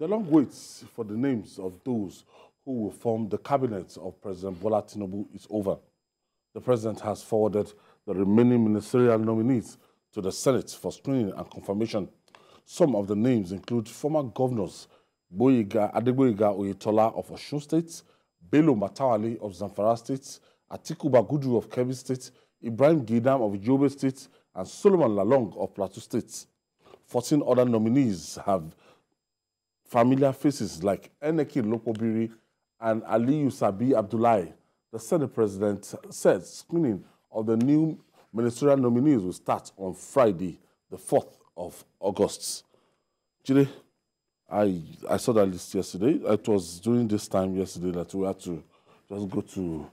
The long wait for the names of those who will form the cabinet of President Bola Tinubu is over. The president has forwarded the remaining ministerial nominees to the Senate for screening and confirmation. Some of the names include former governors Adegboyega Oyetola of Osun State, Bello Matawalle of Zamfara State, Atiku Bagudu of Kebbi State, Ibrahim Geidam of Yobe State, and Solomon Lalong of Plateau State. 14 other nominees have familiar faces like Eneki Lokobiri and Aliyu Sabi Abdullahi. The Senate President said screening of the new ministerial nominees will start on Friday, the 4th of August. Jide, I saw that list yesterday. It was during this time yesterday that we had to just go to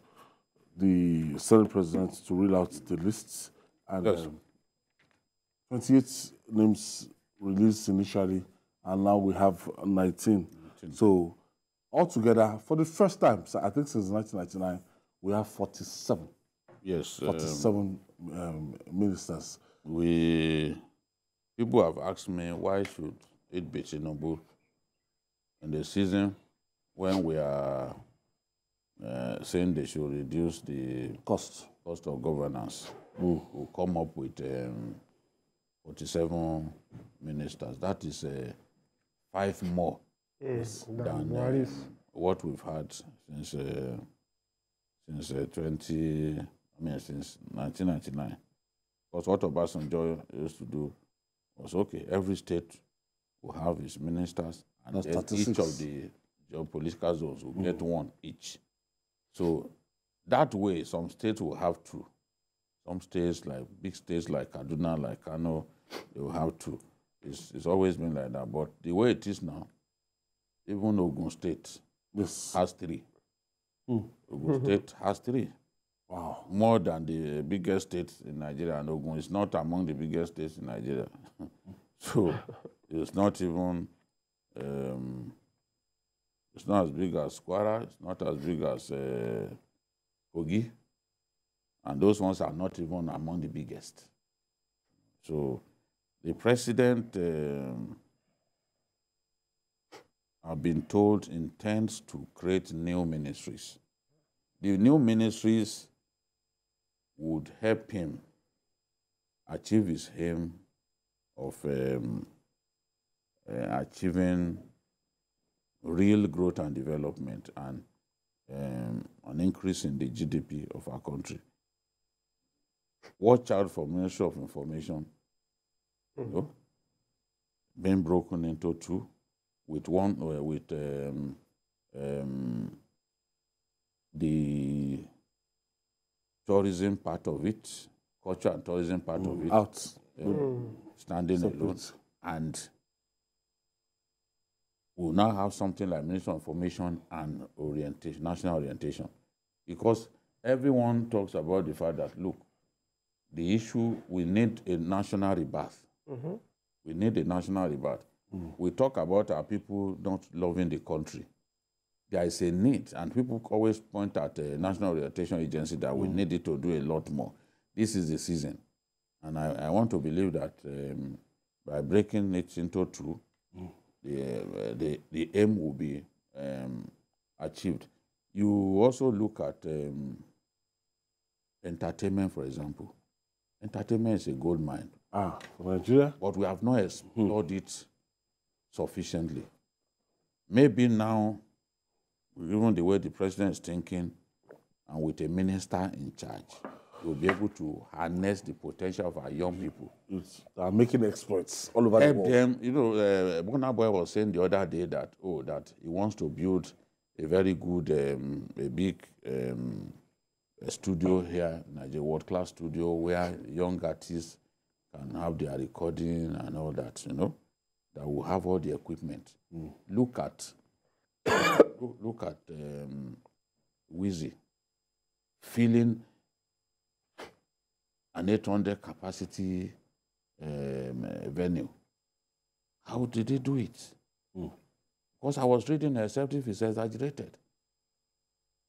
the Senate President to read out the lists. And yes. 28 names released initially, and now we have 19. So altogether, for the first time, I think since 1999, we have 47. Yes. 47 ministers. People have asked me, why should it be Tinubu in the season when we are saying they should reduce the cost of governance? We'll come up with 47 ministers. That is 5 more than what we've had since since 1999. Because what Obasanjo used to do was, okay, every state will have its ministers, and each of the geopolitical zones will get one each. So that way, some states will have 2. Some states, like big states like Kaduna, like Kano, they will have 2. It's always been like that. But the way it is now, even Ogun State has 3. Ogun State has 3. Wow. More than the biggest states in Nigeria, and Ogun is not among the biggest states in Nigeria. So it's not even, it's not as big as Kwara, it's not as big as Kogi, and those ones are not even among the biggest. So the president, I've been told, intends to create new ministries. The new ministries would help him achieve his aim of achieving real growth and development and an increase in the GDP of our country. Watch out for Ministry of Information, you know, being broken into 2, with one the tourism part of it, culture and tourism part of it, standing alone, and we'll now have something like Ministry of Information and Orientation, National Orientation, because everyone talks about the fact that, look, the issue, we need a national rebirth. We need a national rebirth. We talk about our people not loving the country. There is a need, and people always point at the National Orientation Agency that we need it to do a lot more. This is the season. And I want to believe that by breaking it into 2, the aim will be achieved. You also look at entertainment, for example. Entertainment is a gold mine. For Nigeria? But we have not explored it sufficiently. Maybe now, even the way the president is thinking, and with a minister in charge, we'll be able to harness the potential of our young people. They're making exploits all over the world. Them, you know, Bona Boy was saying the other day that, that he wants to build a very good, a big studio here in Nigeria, world-class studio, where young artists can have their recording and all that, you know, that will have all the equipment. Look at Wheezy filling an 800 capacity venue. How did he do it? Because I was reading except if it's exaggerated.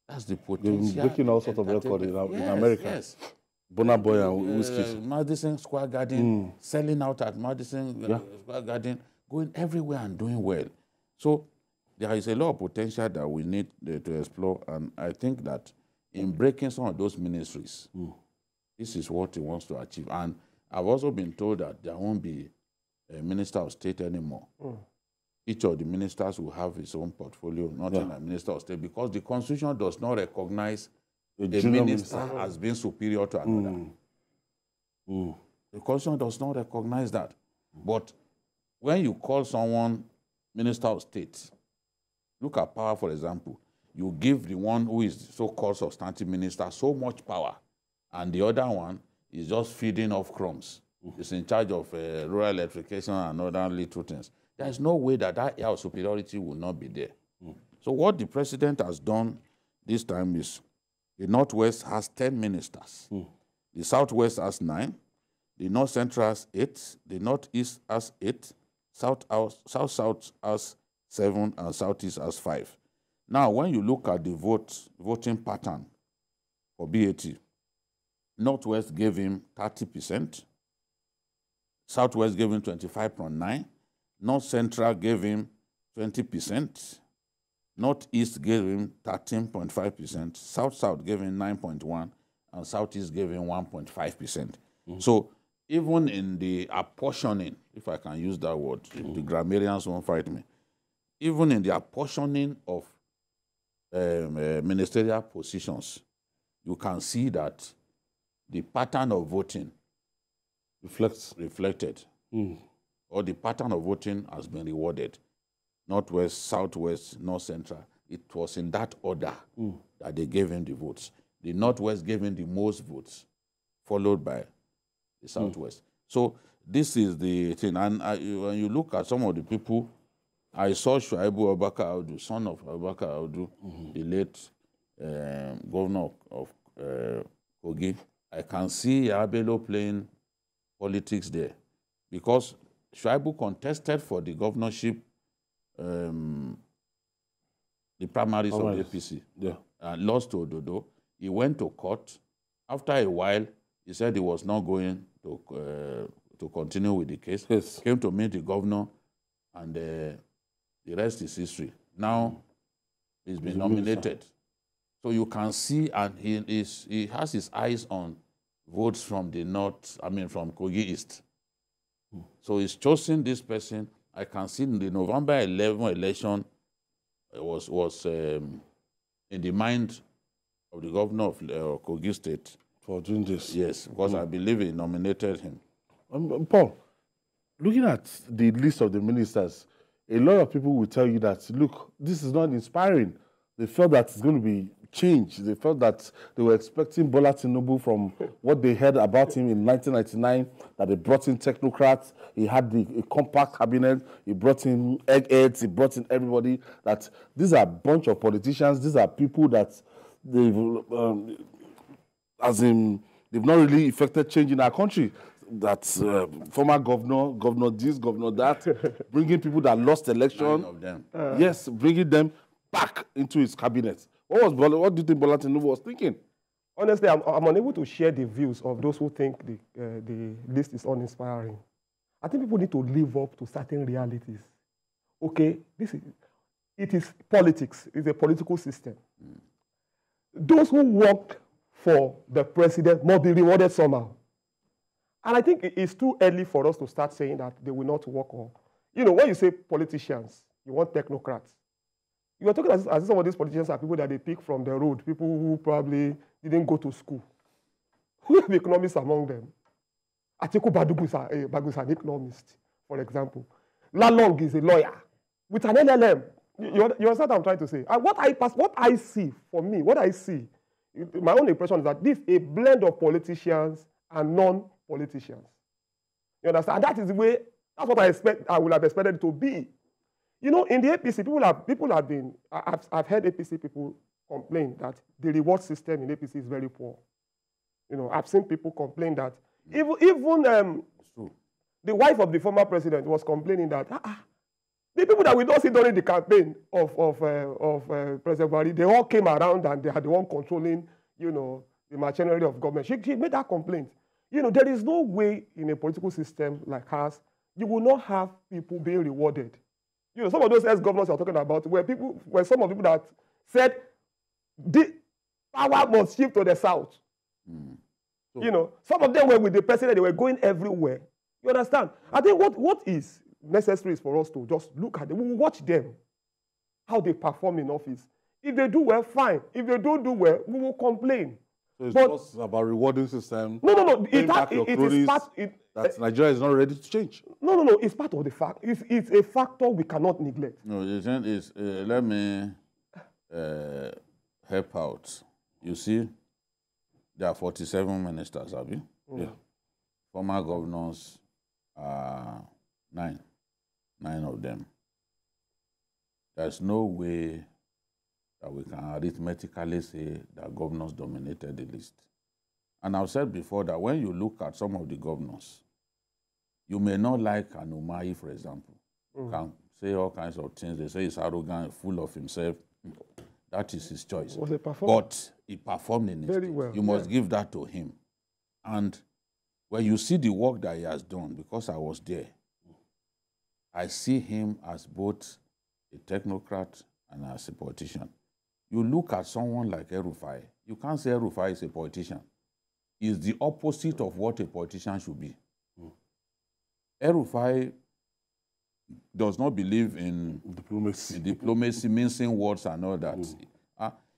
That's the potential. They're breaking all sorts of records in America. Yes. Bona Boy and Whiskey. Madison Square Garden, selling out at Madison Square Garden, going everywhere and doing well. So there is a lot of potential that we need to explore, and I think that in breaking some of those ministries, this is what he wants to achieve. And I've also been told that there won't be a minister of state anymore. Each of the ministers will have his own portfolio, not a minister of state, because the Constitution does not recognize a minister as being superior to another. The Constitution does not recognize that. But when you call someone minister of state, look at power, for example. You give the one who is so-called substantive minister so much power, and the other one is just feeding off crumbs. He's in charge of rural electrification and other little things. There is no way that air of superiority will not be there. So what the president has done this time is the Northwest has 10 ministers. The Southwest has 9. The North Central has 8. The Northeast has 8. South has 7, and Southeast has 5. Now, when you look at the voting pattern for BAT, Northwest gave him 30%, Southwest gave him 25.9%, North Central gave him 20%, Northeast gave him 13.5%, South gave him 9.1%, and Southeast gave him 1.5%. So even in the apportioning, if I can use that word, the grammarians won't fight me, even in the apportioning of ministerial positions, you can see that the pattern of voting reflected, or the pattern of voting has been rewarded. Northwest, Southwest, North Central. It was in that order that they gave him the votes. The Northwest gave him the most votes, followed by the Southwest. So this is the thing. And when you look at some of the people, I saw Shuaibu Abubakar Audu, son of Abubakar Audu, the late governor of Kogi. I can see Abelo playing politics there, because Shuaibu contested for the governorship, the primaries of the APC, and lost to Ododo. He went to court. After a while, he said he was not going to continue with the case. Came to meet the governor, and the rest is history. Now, he's been nominated. So you can see, and he has his eyes on votes from the north, from Kogi East. So he's chosen this person. I can see in the November 11 election, it was in the mind of the governor of Kogi State. For doing this? Yes, because I believe he nominated him. Paul, looking at the list of the ministers, a lot of people will tell you that, look, this is not inspiring. They felt that it's going to be change. They felt that they were expecting Bola Tinubu from what they heard about him in 1999, that they brought in technocrats, he had a compact cabinet, he brought in eggheads, he brought in everybody, that these are a bunch of politicians, these are people that they've not really effected change in our country. That former governor this, governor that, bringing people that lost election. 9 of them. Yes, bringing them back into his cabinet. What do you think Bola Tinubu was thinking? Honestly, I'm unable to share the views of those who think the list is uninspiring. I think people need to live up to certain realities. Okay, it is politics. It's a political system. Those who worked for the president must be rewarded somehow. And I think it's too early for us to start saying that they will not work on. When you say politicians, you want technocrats. You are talking as if some of these politicians are people that they pick from the road, people who probably didn't go to school. Who have economists among them? Atiku Bagudu is an economist, for example. Lalong is a lawyer with an LLM. You understand what I'm trying to say? And what I see, my own impression is that this is a blend of politicians and non-politicians. You understand? And that is the way, that's what I would have expected it to be. In the APC, I've heard APC people complain that the reward system in APC is very poor. I've seen people complain that even the wife of the former president was complaining that the people that we don't see during the campaign of President Buhari, they all came around and they had the one controlling, the machinery of government. She made that complaint. There is no way in a political system like ours you will not have people being rewarded. You know, some of those ex-governors you're talking about were some of the people that said the power must shift to the south. So, you know, some of them were with the president, they were going everywhere. You understand? I think what is necessary is for us to just look at them. We will watch them, how they perform in office. If they do well, fine. If they don't do well, we will complain. So it's just about rewarding system. No. It is part. That Nigeria is not ready to change. No. It's part of the fact. It's a factor we cannot neglect. No, the thing is, let me help out. You see, there are 47 ministers, have you? Yeah. Former governors, 9 of them. There's no way that we can arithmetically say that governors dominated the list. And I've said before that when you look at some of the governors, you may not like Anumai, for example. Can say all kinds of things. They say he's arrogant, full of himself. That is his choice. But he performed in his very well. You must give that to him. And when you see the work that he has done, because I was there, I see him as both a technocrat and as a politician. You look at someone like El-Rufai, you can't say El-Rufai is a politician. He's the opposite of what a politician should be. El-Rufai does not believe in diplomacy, mincing words and all that.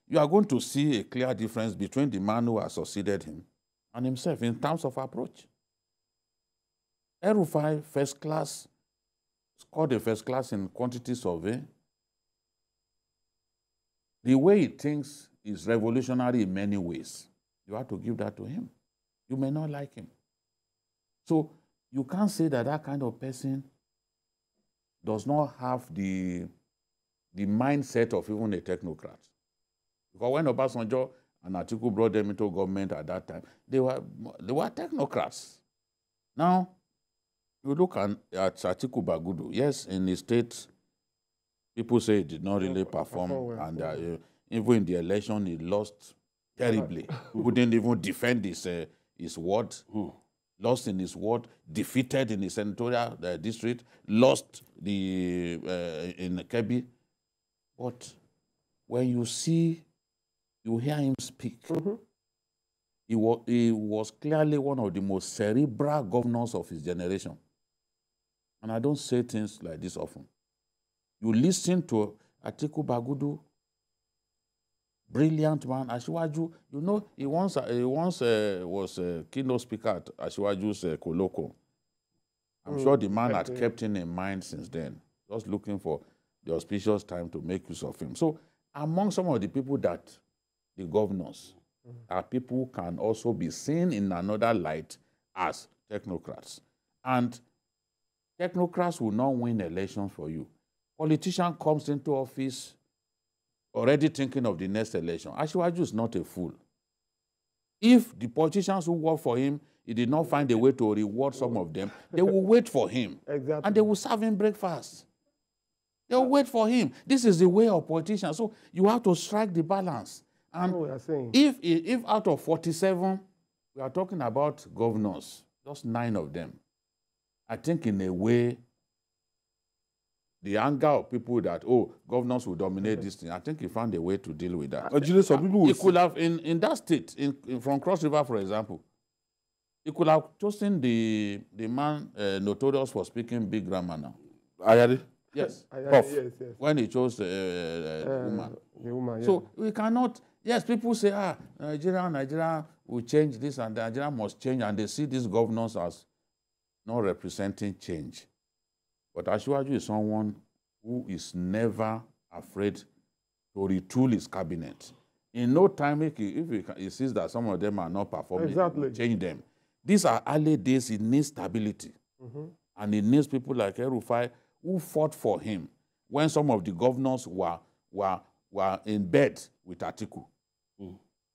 You are going to see a clear difference between the man who has succeeded him and himself in terms of approach. El-Rufai, first class, scored a first class in quantity survey. The way he thinks is revolutionary in many ways. You have to give that to him. You may not like him. So you can't say that that kind of person does not have the mindset of even a technocrat. Because when Obasanjo and Atiku brought them into government at that time, they were technocrats. Now, you look at Atiku Bagudu. Yes, in his state, people say he did not really perform, well. And even in the election, he lost terribly. He couldn't even defend his ward. Lost in his ward, defeated in his senatorial district, lost in Kebbi. But when you hear him speak, he was clearly one of the most cerebral governors of his generation. And I don't say things like this often. You listen to Atiku Bagudu, brilliant man. Asiwaju, you know, he once was a keynote speaker at Asiwaju's colloquium. I'm sure the man had kept him in mind since then, just looking for the auspicious time to make use of him. So among some of the people that the governors are people who can also be seen in another light as technocrats. And technocrats will not win elections for you. Politician comes into office already thinking of the next election. Asiwaju is not a fool. If the politicians who work for him, he did not find a way to reward some of them, they will wait for him. Exactly. And they will serve him breakfast. They will wait for him. This is the way of politicians. So you have to strike the balance. And if out of 47, we are talking about governors, just 9 of them, I think in a way, the anger of people that, governors will dominate this thing, I think he found a way to deal with that. Some people he could have, in that state, from Cross River, for example, he could have chosen the man notorious for speaking big grammar now. Ayari? Yes. Yes. When he chose the woman. The woman, yeah. So we cannot, yes, people say, Nigeria will change this and Nigeria must change, and they see these governors as not representing change. But Asiwaju is someone who is never afraid to retool his cabinet. In no time, if he sees that some of them are not performing, change them. These are early days. He needs stability. And he needs people like El-Rufai who fought for him when some of the governors were in bed with Atiku.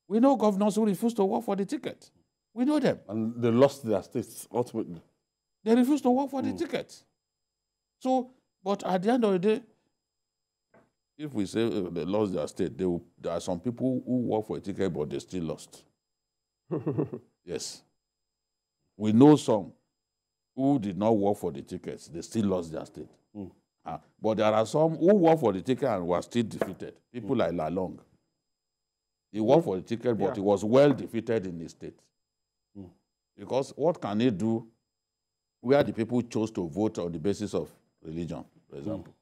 We know governors who refused to work for the ticket. We know them. And they lost their states, ultimately. They refused to work for the ticket. So, but at the end of the day, if we say they lost their state, there are some people who work for a ticket, but they still lost. Yes. We know some who did not work for the tickets. They still lost their state. But there are some who worked for the ticket and were still defeated. People like Lalong. He worked for the ticket, but he was well defeated in the state. Because what can he do where the people chose to vote on the basis of religion, for example?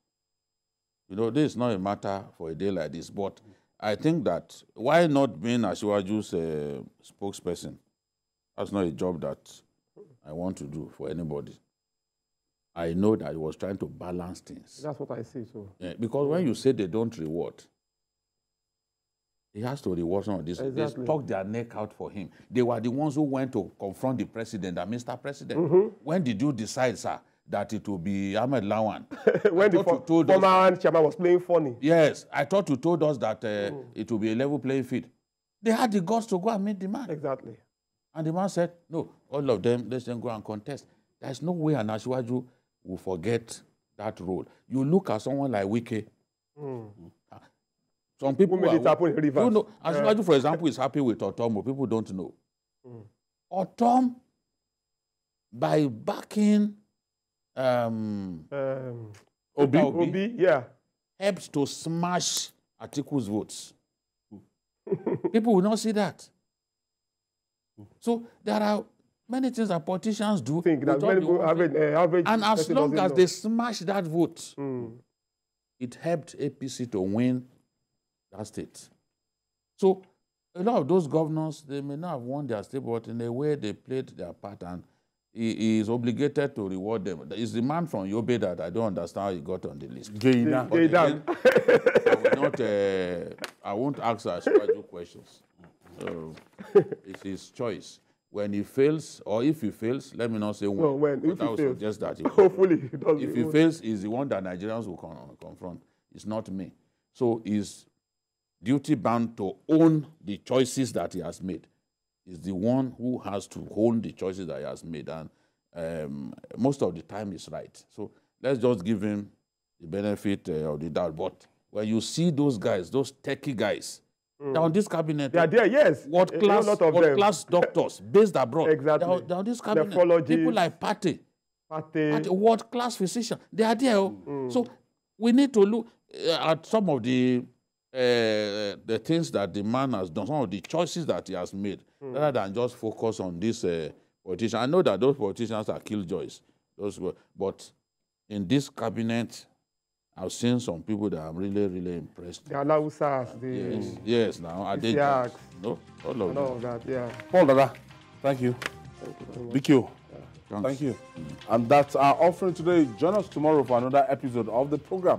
You know, this is not a matter for a day like this, but I think that why not being Asiwaju's spokesperson? That's not a job that I want to do for anybody. I know that he was trying to balance things. That's what I see too. Yeah, because when you say they don't reward, he has to reward some of this. Exactly. They stuck their neck out for him. They were the ones who went to confront the president and Mr. President. When did you decide, sir, that it will be Ahmed Lawan? When the former chairman was playing funny. Yes, I thought you told us that it will be a level playing field. They had the guts to go and meet the man. Exactly. And the man said, no, all of them, let's then go and contest. There's no way an Asiwaju will forget that role. You look at someone like Wike. Some people made it happen in Rivers. You know, Asiwaju, for example, is happy with Otom. People don't know. Otom, by backing Obi, yeah, helps to smash Atiku's votes. People will not see that. So there are many things that politicians do. Think that many people average and as long as they smash that vote, it helped APC to win that state. So a lot of those governors, they may not have won their state, but in a way they played their part, and he is obligated to reward them. It's the man from Yobe that I don't understand how he got on the list. Geidam. I won't ask Asiwaju questions. So it's his choice. When he fails, or if he fails, let me not say when. No, when. If I would he suggest that he hopefully he does. If he fails, he's the one that Nigerians will confront. It's not me. So he's duty bound to own the choices that he has made. He's the one who has to own the choices that he has made, and most of the time he's right. So let's just give him the benefit of the doubt. But when you see those guys, those techie guys, they're on this cabinet. They are there, yes. What class doctors based abroad? Exactly. They're on this cabinet. People like Pate, what class physician? They are there. So we need to look at some of the things that the man has done, some of the choices that he has made, rather than just focus on this politician. I know that those politicians are killjoys, but in this cabinet, I've seen some people that I'm really, really impressed. The Alausas, yes, now are they? No, all of that, yeah. Paul Dada, thank you. Thank you. Thank you. And that's our offering today. Join us tomorrow for another episode of the program.